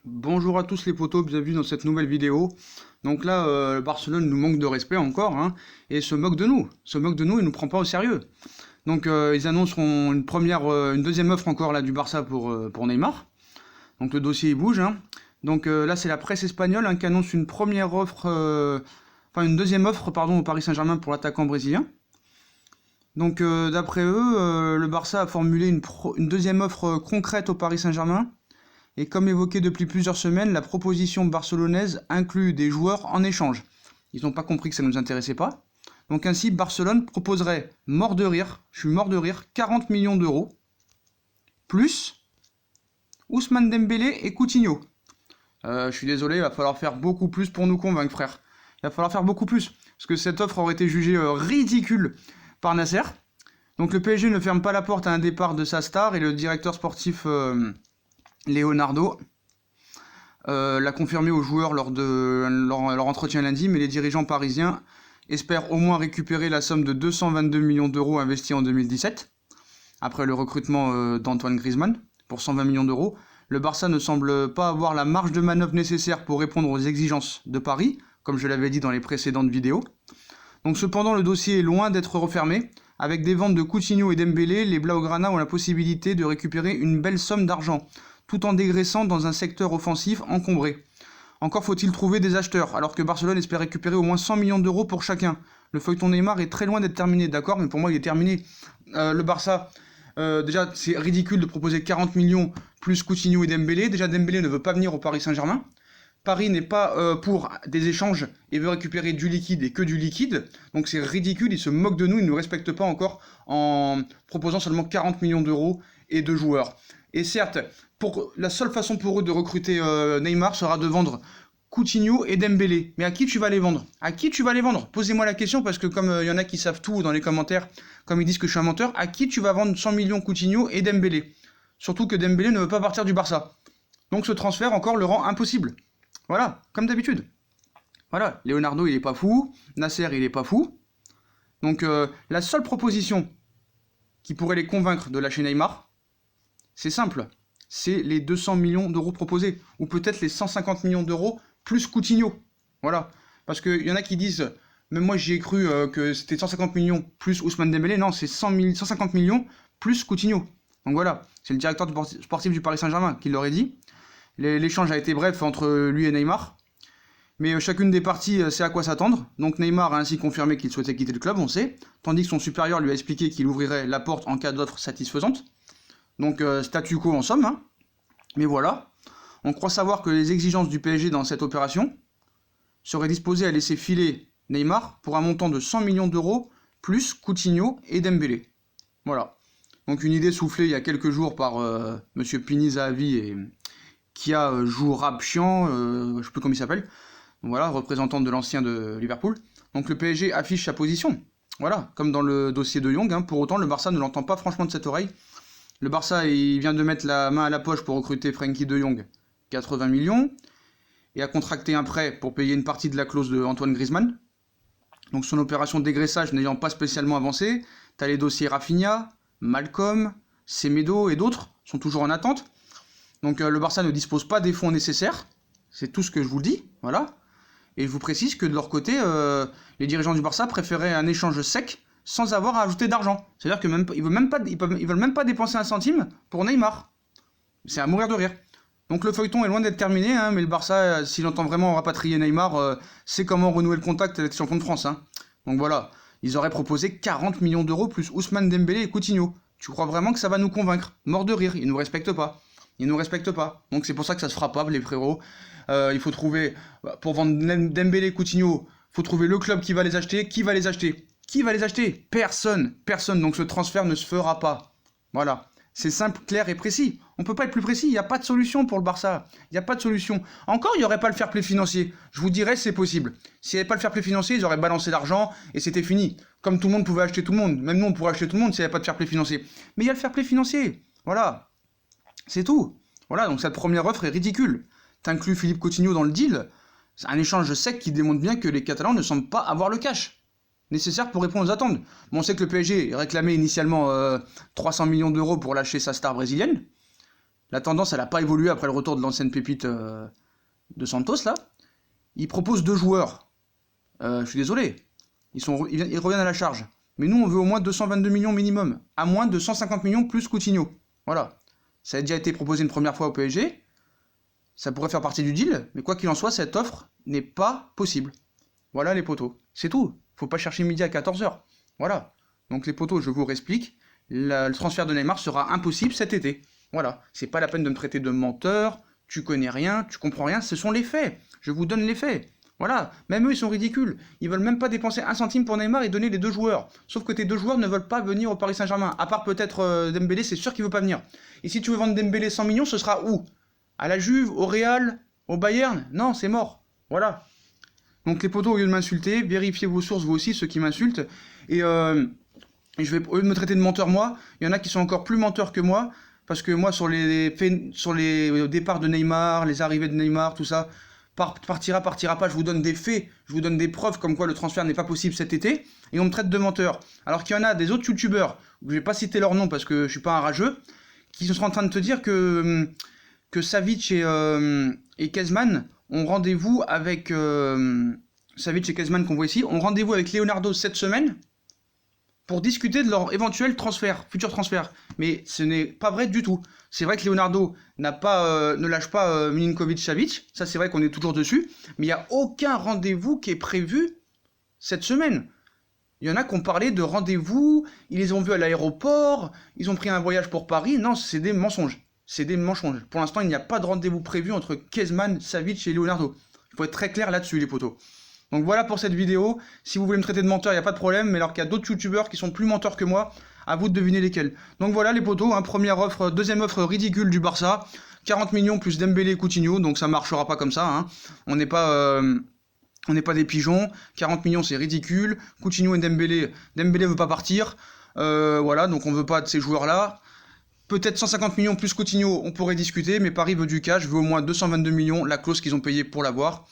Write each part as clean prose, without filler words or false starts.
Bonjour à tous les potos, bienvenue dans cette nouvelle vidéo. Donc là, Barcelone nous manque de respect encore, hein, et se moque de nous. Se moque de nous et nous prend pas au sérieux. Donc ils annonceront une deuxième offre encore là du Barça pour Neymar. Donc le dossier il bouge, hein. Donc là c'est la presse espagnole hein, qui annonce une première offre, une deuxième offre pardon au Paris Saint-Germain pour l'attaquant brésilien. Donc d'après eux, le Barça a formulé une deuxième offre concrète au Paris Saint-Germain. Et comme évoqué depuis plusieurs semaines, la proposition barcelonaise inclut des joueurs en échange. Ils n'ont pas compris que ça ne nous intéressait pas. Donc ainsi, Barcelone proposerait, mort de rire, 40 millions d'euros, plus Ousmane Dembélé et Coutinho. Je suis désolé, il va falloir faire beaucoup plus pour nous convaincre, frère. Il va falloir faire beaucoup plus, parce que cette offre aurait été jugée ridicule par Nasser. Donc le PSG ne ferme pas la porte à un départ de sa star, et le directeur sportif... Leonardo l'a confirmé aux joueurs lors de leur entretien lundi, mais les dirigeants parisiens espèrent au moins récupérer la somme de 222 millions d'euros investis en 2017, après le recrutement d'Antoine Griezmann, pour 120 millions d'euros. Le Barça ne semble pas avoir la marge de manœuvre nécessaire pour répondre aux exigences de Paris, comme je l'avais dit dans les précédentes vidéos. Donc cependant, le dossier est loin d'être refermé. Avec des ventes de Coutinho et Dembélé, les Blaugrana ont la possibilité de récupérer une belle somme d'argent, tout en dégraissant dans un secteur offensif encombré. Encore faut-il trouver des acheteurs, alors que Barcelone espère récupérer au moins 100 millions d'euros pour chacun. Le feuilleton Neymar est très loin d'être terminé, d'accord, mais pour moi il est terminé. Le Barça, déjà c'est ridicule de proposer 40 millions plus Coutinho et Dembélé. Déjà Dembélé ne veut pas venir au Paris Saint-Germain. Paris n'est pas pour des échanges et veut récupérer du liquide et que du liquide. Donc c'est ridicule, ils se moquent de nous, ils ne nous respectent pas encore en proposant seulement 40 millions d'euros et de joueurs. Et certes, la seule façon pour eux de recruter Neymar sera de vendre Coutinho et Dembélé. Mais à qui tu vas les vendre? À qui tu vas les vendre? Posez-moi la question, parce que comme y en a qui savent tout dans les commentaires, comme ils disent que je suis un menteur, à qui tu vas vendre 100 millions Coutinho et Dembélé? Surtout que Dembélé ne veut pas partir du Barça. Donc ce transfert encore le rend impossible. Voilà, comme d'habitude. Voilà, Leonardo il est pas fou, Nasser il est pas fou. Donc la seule proposition qui pourrait les convaincre de lâcher Neymar, c'est simple, c'est les 200 millions d'euros proposés, ou peut-être les 150 millions d'euros plus Coutinho. Voilà, parce qu'il y en a qui disent, même moi j'y ai cru que c'était 150 millions plus Ousmane Dembélé, non, c'est 150 millions plus Coutinho. Donc voilà, c'est le directeur sportif du Paris Saint-Germain qui l'aurait dit. L'échange a été bref entre lui et Neymar, mais chacune des parties sait à quoi s'attendre. Donc Neymar a ainsi confirmé qu'il souhaitait quitter le club, on sait, tandis que son supérieur lui a expliqué qu'il ouvrirait la porte en cas d'offre satisfaisante. Donc statu quo en somme, hein. Mais voilà, on croit savoir que les exigences du PSG dans cette opération seraient disposées à laisser filer Neymar pour un montant de 100 millions d'euros plus Coutinho et Dembélé. Voilà, donc une idée soufflée il y a quelques jours par Monsieur Pini Zahavi et Kia Jourabchian, je ne sais plus comment il s'appelle, voilà, représentant de l'ancien de Liverpool. Donc le PSG affiche sa position, voilà, comme dans le dossier de Jong, hein. Pour autant le Barça ne l'entend pas franchement de cette oreille. Le Barça il vient de mettre la main à la poche pour recruter Frenkie de Jong, 80 millions, et a contracté un prêt pour payer une partie de la clause de Antoine Griezmann. Donc son opération de dégraissage n'ayant pas spécialement avancé, t'as les dossiers Rafinha, Malcolm, Semedo et d'autres sont toujours en attente. Donc le Barça ne dispose pas des fonds nécessaires, c'est tout ce que je vous dis, voilà. Et je vous précise que de leur côté, les dirigeants du Barça préféraient un échange sec sans avoir à ajouter d'argent. C'est-à-dire qu'ils ne veulent même pas dépenser un centime pour Neymar. C'est à mourir de rire. Donc le feuilleton est loin d'être terminé, hein, mais le Barça, s'il entend vraiment rapatrier Neymar, sait comment renouer le contact avec les champions de France. Hein. Donc voilà, ils auraient proposé 40 millions d'euros plus Ousmane Dembélé et Coutinho. Tu crois vraiment que ça va nous convaincre? Mort de rire, ils nous respectent pas. Ils nous respectent pas. Donc c'est pour ça que ça se fera pas, les frérots. Il faut trouver, pour vendre Dembélé et Coutinho, il faut trouver le club qui va les acheter. Qui va les acheter? Qui va les acheter? Personne. Personne. Donc ce transfert ne se fera pas. Voilà. C'est simple, clair et précis. On peut pas être plus précis. Il n'y a pas de solution pour le Barça. Il n'y a pas de solution. Encore, il n'y aurait pas le fair play financier. Je vous dirais, c'est possible. S'il n'y avait pas le fair play financier, ils auraient balancé l'argent et c'était fini. Comme tout le monde pouvait acheter tout le monde. Même nous, on pourrait acheter tout le monde s'il n'y avait pas de fair play financier. Mais il y a le fair play financier. Voilà. C'est tout. Voilà, donc cette première offre est ridicule. T'inclus Philippe Coutinho dans le deal. C'est un échange sec qui démontre bien que les Catalans ne semblent pas avoir le cash nécessaire pour répondre aux attentes. Bon, on sait que le PSG réclamait initialement 300 millions d'euros pour lâcher sa star brésilienne. la tendance, elle n'a pas évolué après le retour de l'ancienne pépite de Santos, là. Ils proposent 2 joueurs. Je suis désolé. Ils reviennent à la charge. Mais nous, on veut au moins 222 millions minimum. À moins de 150 millions plus Coutinho. Voilà. Ça a déjà été proposé une première fois au PSG. Ça pourrait faire partie du deal. Mais quoi qu'il en soit, cette offre n'est pas possible. Voilà les potos. C'est tout. Faut pas chercher midi à 14h. Voilà. Donc les potos, je vous réexplique. Le transfert de Neymar sera impossible cet été. Voilà. C'est pas la peine de me traiter de menteur. Tu connais rien, tu comprends rien. Ce sont les faits. Je vous donne les faits. Voilà, même eux ils sont ridicules, ils veulent même pas dépenser 1 centime pour Neymar et donner les 2 joueurs. Sauf que tes 2 joueurs ne veulent pas venir au Paris Saint-Germain, à part peut-être Dembélé, c'est sûr qu'il veut pas venir. Et si tu veux vendre Dembélé 100 millions, ce sera où? À la Juve, au Real, au Bayern? Non, c'est mort. Voilà. Donc les potos, au lieu de m'insulter, vérifiez vos sources, vous aussi, ceux qui m'insultent. Et je vais, au lieu de me traiter de menteur moi, il y en a qui sont encore plus menteurs que moi, parce que moi sur les départs de Neymar, les arrivées de Neymar, tout ça, partira pas, je vous donne des faits, je vous donne des preuves comme quoi le transfert n'est pas possible cet été, et on me traite de menteur. Alors qu'il y en a des autres youtubeurs, je vais pas citer leur nom parce que je suis pas un rageux, qui sont en train de te dire que Savic et Kezman ont rendez-vous avec... Savic et Kezman qu'on voit ici, ont rendez-vous avec Leonardo cette semaine pour discuter de leur éventuel transfert, futur transfert. Mais ce n'est pas vrai du tout. C'est vrai que Leonardo ne lâche pas Milinkovic-Savic, ça c'est vrai qu'on est toujours dessus, mais il n'y a aucun rendez-vous qui est prévu cette semaine. Il y en a qui ont parlé de rendez-vous, ils les ont vus à l'aéroport, ils ont pris un voyage pour Paris. Non, c'est des mensonges. C'est des mensonges. Pour l'instant, il n'y a pas de rendez-vous prévu entre Kezman, Savic et Leonardo. Il faut être très clair là-dessus, les potos. Donc voilà pour cette vidéo. Si vous voulez me traiter de menteur, il n'y a pas de problème. Mais alors qu'il y a d'autres youtubeurs qui sont plus menteurs que moi, à vous de deviner lesquels. Donc voilà les potos, hein, première offre, deuxième offre ridicule du Barça. 40 millions plus Dembélé et Coutinho, donc ça marchera pas comme ça. Hein. On n'est pas des pigeons. 40 millions c'est ridicule. Coutinho et Dembélé veut pas partir. Voilà, donc on veut pas de ces joueurs-là. Peut-être 150 millions plus Coutinho, on pourrait discuter, mais Paris veut du cash, veut au moins 222 millions, la clause qu'ils ont payée pour l'avoir.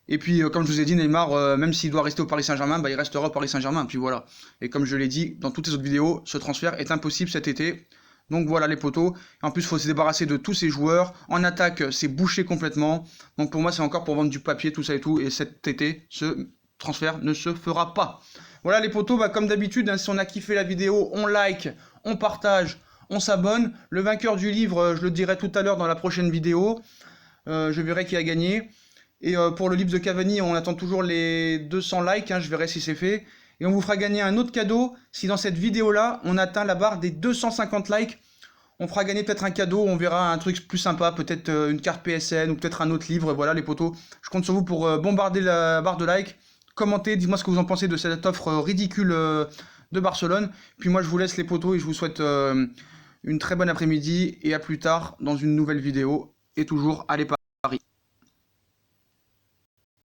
Et puis, comme je vous ai dit, Neymar, même s'il doit rester au Paris Saint-Germain, bah, il restera au Paris Saint-Germain. Puis voilà. Et comme je l'ai dit dans toutes les autres vidéos, ce transfert est impossible cet été. Donc voilà les potos. En plus, il faut se débarrasser de tous ces joueurs. En attaque, c'est bouché complètement. Donc pour moi, c'est encore pour vendre du papier, tout ça et tout. Et cet été, ce transfert ne se fera pas. Voilà les potos, bah, comme d'habitude, hein, si on a kiffé la vidéo, on like, on partage, on s'abonne. Le vainqueur du livre, je le dirai tout à l'heure dans la prochaine vidéo. Je verrai qui a gagné. Et pour le livre de Cavani, on attend toujours les 200 likes, hein, je verrai si c'est fait. Et on vous fera gagner un autre cadeau. Si dans cette vidéo-là, on atteint la barre des 250 likes, on fera gagner peut-être un cadeau, on verra un truc plus sympa, peut-être une carte PSN ou peut-être un autre livre. Voilà les potos, je compte sur vous pour bombarder la barre de likes. Commentez, dites-moi ce que vous en pensez de cette offre ridicule de Barcelone. Puis moi, je vous laisse les potos et je vous souhaite une très bonne après-midi. Et à plus tard dans une nouvelle vidéo. Et toujours, allez pas.